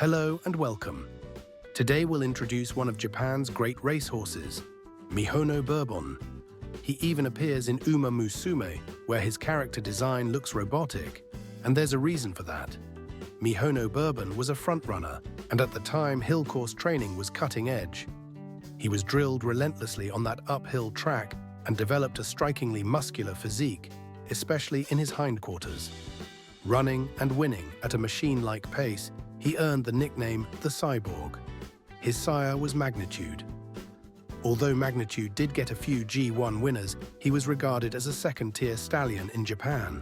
Hello and welcome. Today we'll introduce one of Japan's great racehorses, Mihono Bourbon. He even appears in Uma Musume, where his character design looks robotic, and there's a reason for that. Mihono Bourbon was a frontrunner, and at the time hill course training was cutting edge. He was drilled relentlessly on that uphill track and developed a strikingly muscular physique, especially in his hindquarters. Running and winning at a machine-like pace, he earned the nickname the Cyborg. His sire was Magnitude. Although Magnitude did get a few G1 winners, he was regarded as a second-tier stallion in Japan.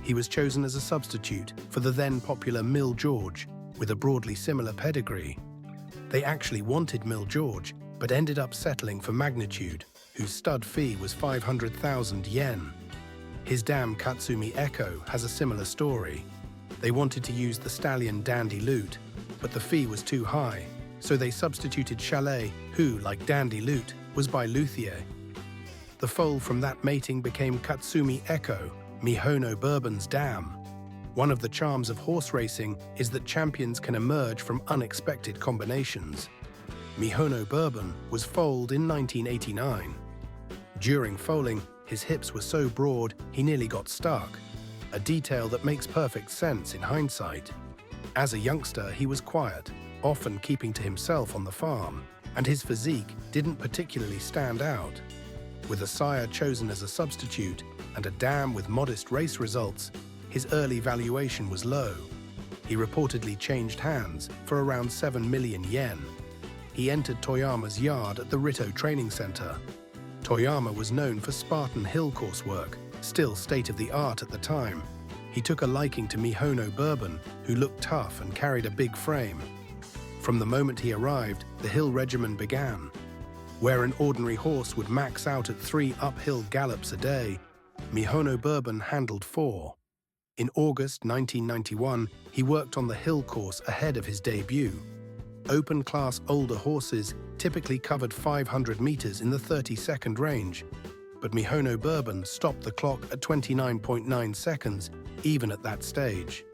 He was chosen as a substitute for the then popular Mill George, with a broadly similar pedigree. They actually wanted Mill George, but ended up settling for Magnitude, whose stud fee was 500,000 yen. His dam Katsumi Echo has a similar story. They wanted to use the stallion Dandy Lute, but the fee was too high, so they substituted Chalet, who, like Dandy Lute, was by Luthier. The foal from that mating became Katsumi Echo, Mihono Bourbon's dam. One of the charms of horse racing is that champions can emerge from unexpected combinations. Mihono Bourbon was foaled in 1989. During foaling, his hips were so broad he nearly got stuck, a detail that makes perfect sense in hindsight. As a youngster, he was quiet, often keeping to himself on the farm, and his physique didn't particularly stand out. With a sire chosen as a substitute and a dam with modest race results, his early valuation was low. He reportedly changed hands for around 7 million yen. He entered Toyama's yard at the Rito Training Center. Toyama was known for Spartan hill course work, still state-of-the-art at the time. He took a liking to Mihono Bourbon, who looked tough and carried a big frame. From the moment he arrived, the hill regimen began. Where an ordinary horse would max out at 3 uphill gallops a day, Mihono Bourbon handled 4. In August 1991, he worked on the hill course ahead of his debut. Open-class older horses typically covered 500 meters in the 30-second range, but Mihono Bourbon stopped the clock at 29.9 seconds, even at that stage.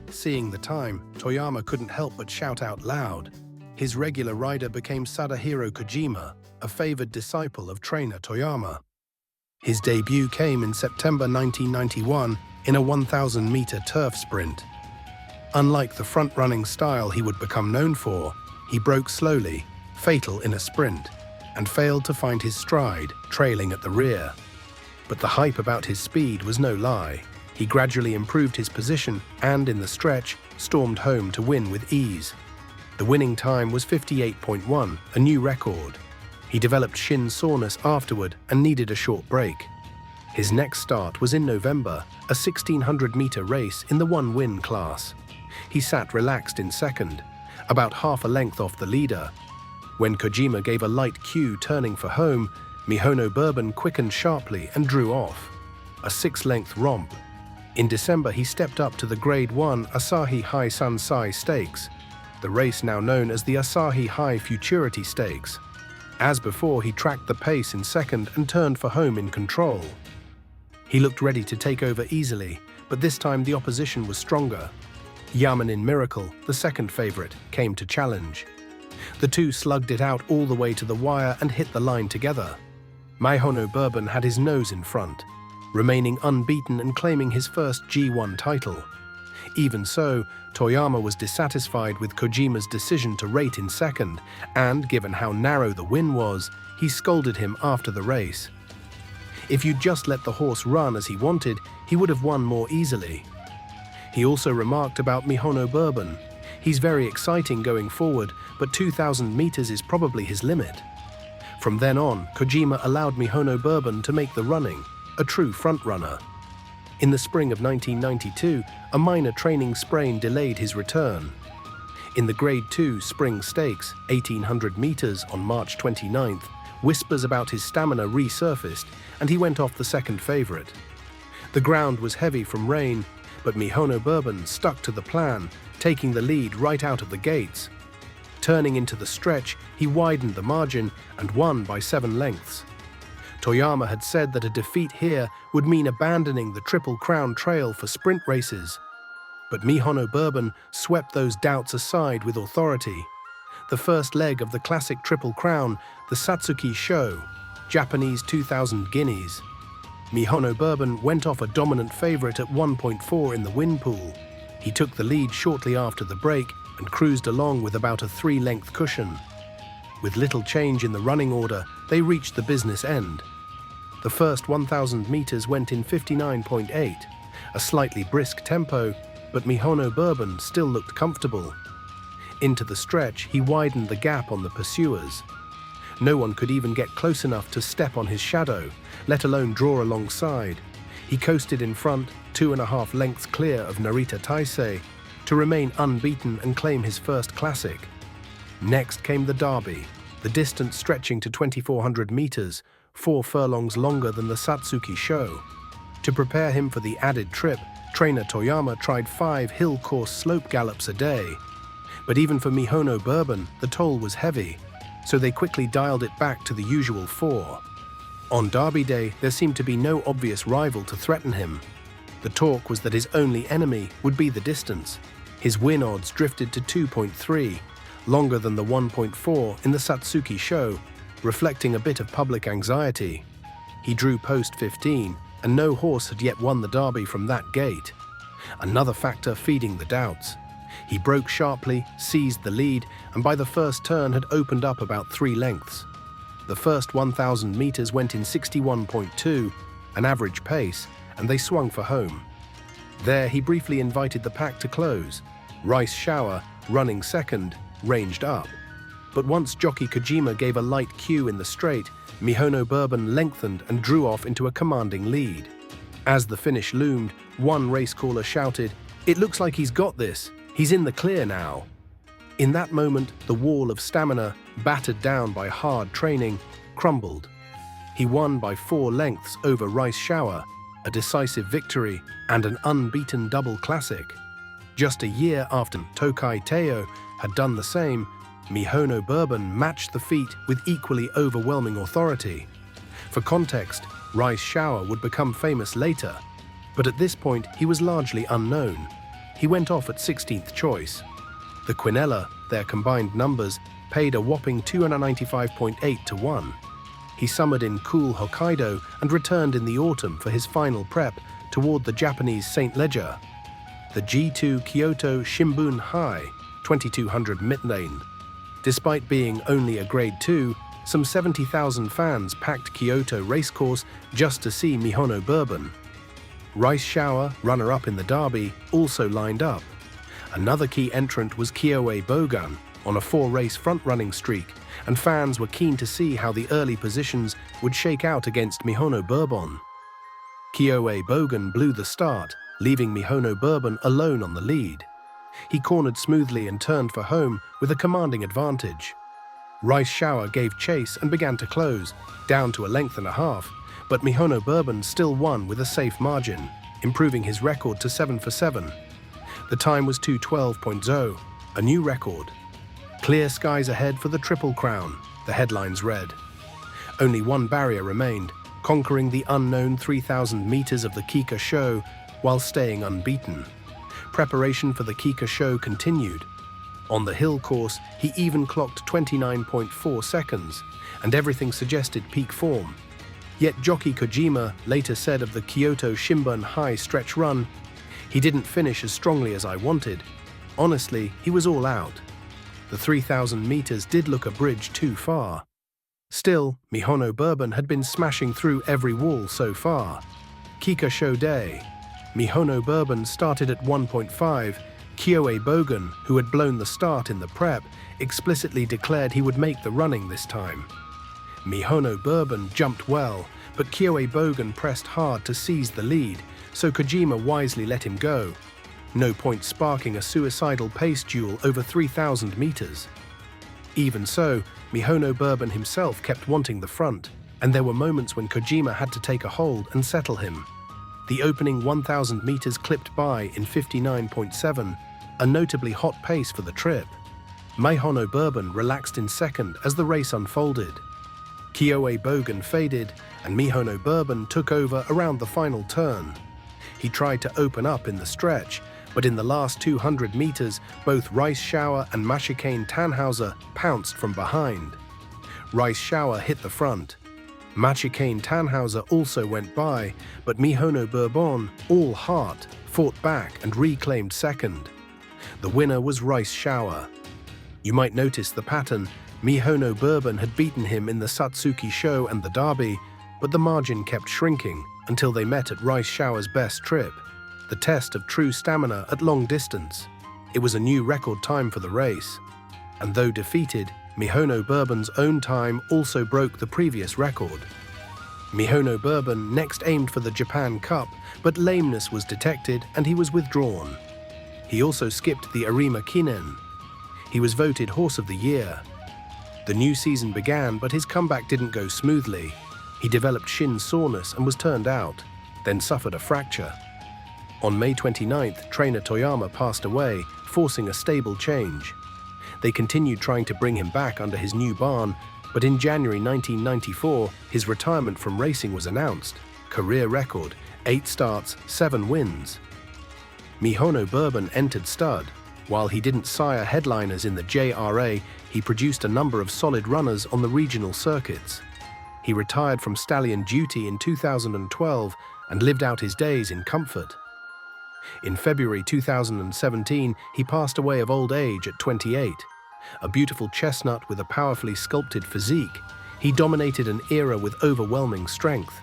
Seeing the time, Toyama couldn't help but shout out loud. His regular rider became Sadahiro Kojima, a favored disciple of trainer Toyama. His debut came in September 1991 in a 1,000-meter turf sprint. Unlike the front-running style he would become known for, he broke slowly, fatal in a sprint, and failed to find his stride, trailing at the rear. But the hype about his speed was no lie. He gradually improved his position and, in the stretch, stormed home to win with ease. The winning time was 58.1, a new record. He developed shin soreness afterward and needed a short break. His next start was in November, a 1,600-meter race in the one-win class. He sat relaxed in second, about half a length off the leader. When Kojima gave a light cue turning for home, Mihono Bourbon quickened sharply and drew off. A 6-length romp. In December, he stepped up to the Grade 1 Asahi High Sansai Stakes, the race now known as the Asahi High Futurity Stakes. As before, he tracked the pace in second and turned for home in control. He looked ready to take over easily, but this time the opposition was stronger. Yamanin Miracle, the second favorite, came to challenge. The two slugged it out all the way to the wire and hit the line together. Mihono Bourbon had his nose in front, remaining unbeaten and claiming his first G1 title. Even so, Toyama was dissatisfied with Kojima's decision to rate in second, and given how narrow the win was, he scolded him after the race. If you'd just let the horse run as he wanted, he would have won more easily. He also remarked about Mihono Bourbon. He's very exciting going forward, but 2,000 meters is probably his limit. From then on, Kojima allowed Mihono Bourbon to make the running, a true front-runner. In the spring of 1992, a minor training sprain delayed his return. In the Grade 2 Spring Stakes, 1,800 meters on March 29th, whispers about his stamina resurfaced, and he went off the second favorite. The ground was heavy from rain, but Mihono Bourbon stuck to the plan, taking the lead right out of the gates. Turning into the stretch, he widened the margin and won by 7 lengths. Toyama had said that a defeat here would mean abandoning the Triple Crown trail for sprint races. But Mihono Bourbon swept those doubts aside with authority. The first leg of the classic Triple Crown, the Satsuki Sho, Japanese 2,000 guineas. Mihono Bourbon went off a dominant favorite at 1.4 in the win pool. He took the lead shortly after the break and cruised along with about a 3-length cushion. With little change in the running order, they reached the business end. The first 1,000 meters went in 59.8, a slightly brisk tempo, but Mihono Bourbon still looked comfortable. Into the stretch, he widened the gap on the pursuers. No one could even get close enough to step on his shadow, let alone draw alongside. He coasted in front, 2.5 lengths clear of Narita Taisei, to remain unbeaten and claim his first classic. Next came the Derby, the distance stretching to 2,400 meters, 4 furlongs longer than the Satsuki Sho. To prepare him for the added trip, trainer Toyama tried 5 hill course slope gallops a day. But even for Mihono Bourbon, the toll was heavy, so they quickly dialed it back to the usual 4. On Derby Day, there seemed to be no obvious rival to threaten him. The talk was that his only enemy would be the distance. His win odds drifted to 2.3, longer than the 1.4 in the Satsuki Sho, reflecting a bit of public anxiety. He drew post 15, and no horse had yet won the Derby from that gate. Another factor feeding the doubts. He broke sharply, seized the lead, and by the first turn had opened up about 3 lengths. The first 1,000 meters went in 61.2, an average pace, and they swung for home. There he briefly invited the pack to close. Rice Shower, running second, ranged up. But once jockey Kojima gave a light cue in the straight, Mihono Bourbon lengthened and drew off into a commanding lead. As the finish loomed, one race caller shouted, "It looks like he's got this. He's in the clear now." In that moment, the wall of stamina, battered down by hard training, crumbled. He won by 4 lengths over Rice Shower, a decisive victory and an unbeaten double classic. Just a year after Tokai Teo had done the same, Mihono Bourbon matched the feat with equally overwhelming authority. For context, Rice Shower would become famous later, but at this point he was largely unknown. He went off at 16th choice. The Quinella, their combined numbers, paid a whopping 295.8 to 1. He summered in cool Hokkaido and returned in the autumn for his final prep toward the Japanese St. Leger. The G2 Kyoto Shimbun Hai, 2200 mid-lane. Despite being only a Grade 2, some 70,000 fans packed Kyoto Racecourse just to see Mihono Bourbon. Rice Shower, runner-up in the Derby, also lined up. Another key entrant was Kyoto Bogan on a 4-race front-running streak, and fans were keen to see how the early positions would shake out against Mihono Bourbon. Kyoto Bogan blew the start, leaving Mihono Bourbon alone on the lead. He cornered smoothly and turned for home with a commanding advantage. Rice Shower gave chase and began to close, down to 1.5 lengths, but Mihono Bourbon still won with a safe margin, improving his record to 7 for 7. The time was 2:12.0, a new record. Clear skies ahead for the Triple Crown, the headlines read. Only one barrier remained, conquering the unknown 3,000 meters of the Kika Sho while staying unbeaten. Preparation for the Kika Sho continued. On the hill course, he even clocked 29.4 seconds, and everything suggested peak form. Yet jockey Kojima later said of the Kyoto Shimbun Hai stretch run, "He didn't finish as strongly as I wanted. Honestly, he was all out." The 3,000 meters did look a bridge too far. Still, Mihono Bourbon had been smashing through every wall so far. Kika Sho Day. Mihono Bourbon started at 1.5. Kyoto Bogan, who had blown the start in the prep, explicitly declared he would make the running this time. Mihono Bourbon jumped well, but Kyoto Bogan pressed hard to seize the lead, so Kojima wisely let him go. No point sparking a suicidal pace duel over 3,000 meters. Even so, Mihono Bourbon himself kept wanting the front, and there were moments when Kojima had to take a hold and settle him. The opening 1,000 meters clipped by in 59.7, a notably hot pace for the trip. Mihono Bourbon relaxed in second as the race unfolded. Kyoto Bogan faded, and Mihono Bourbon took over around the final turn. He tried to open up in the stretch, But in the last 200 meters, both Reischauer and Machikane Tannhauser pounced from behind. Reischauer hit the front. Machikane Tannhauser also went by, but Mihono Bourbon, all heart, fought back and reclaimed second. The winner was Reischauer. You might notice the pattern. Mihono Bourbon had beaten him in the Satsuki Sho and the Derby, but the margin kept shrinking until they met at Reischauer's best trip, the test of true stamina at long distance. It was a new record time for the race. And though defeated, Mihono Bourbon's own time also broke the previous record. Mihono Bourbon next aimed for the Japan Cup, but lameness was detected and he was withdrawn. He also skipped the Arima Kinen. He was voted Horse of the Year. The new season began, but his comeback didn't go smoothly. He developed shin soreness and was turned out, then suffered a fracture. On May 29th, trainer Toyama passed away, forcing a stable change. They continued trying to bring him back under his new barn, but in January 1994, his retirement from racing was announced. Career record, 8 starts, 7 wins. Mihono Bourbon entered stud. While he didn't sire headliners in the JRA, he produced a number of solid runners on the regional circuits. He retired from stallion duty in 2012 and lived out his days in comfort. In February 2017, he passed away of old age at 28. A beautiful chestnut with a powerfully sculpted physique, he dominated an era with overwhelming strength.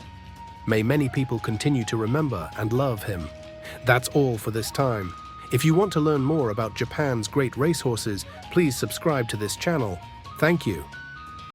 May many people continue to remember and love him. That's all for this time. If you want to learn more about Japan's great racehorses, please subscribe to this channel. Thank you.